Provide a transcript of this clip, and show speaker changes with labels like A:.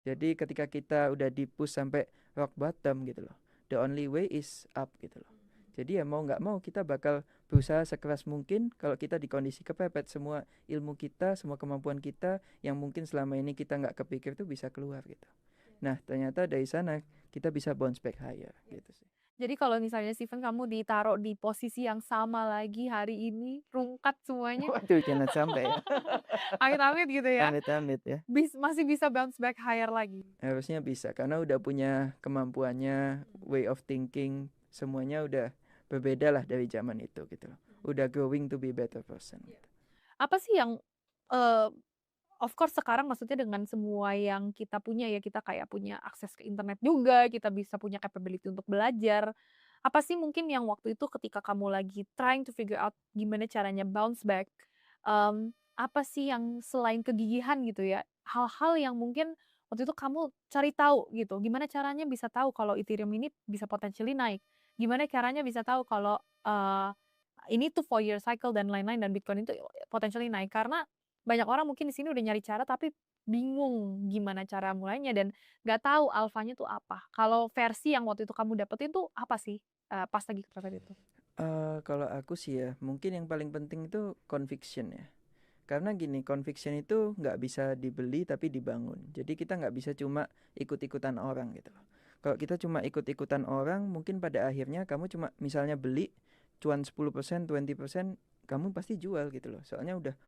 A: Jadi ketika kita udah di push sampai rock bottom gitu loh, the only way is up gitu loh. Jadi ya mau nggak mau kita bakal berusaha sekeras mungkin. Kalau kita di kondisi kepepet, semua ilmu kita, semua kemampuan kita yang mungkin selama ini kita nggak kepikir tuh bisa keluar gitu. Nah ternyata dari sana kita bisa bounce back higher gitu sih.
B: Jadi kalau misalnya Steven kamu ditaruh di posisi yang sama lagi hari ini, rungkat semuanya,
A: Waduh jangan sampai ya.
B: amit-amit gitu ya,
A: Amit-amit ya.
B: masih bisa bounce back higher lagi.
A: Harusnya bisa karena udah punya kemampuannya, way of thinking, semuanya udah berbeda lah dari zaman itu gitu loh. Udah growing to be better person gitu.
B: Apa sih yang, eee, of course sekarang maksudnya dengan semua yang kita punya ya, kita kayak punya akses ke internet juga, kita bisa punya capability untuk belajar. Apa sih mungkin yang waktu itu ketika kamu lagi trying to figure out gimana caranya bounce back, apa sih yang selain kegigihan gitu ya, hal-hal yang mungkin waktu itu kamu cari tahu gitu, gimana caranya bisa tahu kalau Ethereum ini bisa potentially naik? Gimana caranya bisa tahu kalau, ini tuh 4 year cycle dan lain-lain dan Bitcoin itu potentially naik? Karena banyak orang mungkin di sini udah nyari cara tapi bingung gimana cara mulainya dan nggak tahu alfanya tuh apa. Kalau versi yang waktu itu kamu dapetin tuh apa sih, pas lagi kepepet itu?
A: Kalau aku sih ya, mungkin yang paling penting itu conviction ya. Karena gini, conviction itu nggak bisa dibeli tapi dibangun. Jadi kita nggak bisa cuma ikut-ikutan orang gitu loh. Kalau kita cuma ikut-ikutan orang, mungkin pada akhirnya kamu cuma misalnya beli cuan 10%, 20%, kamu pasti jual gitu loh. Soalnya udah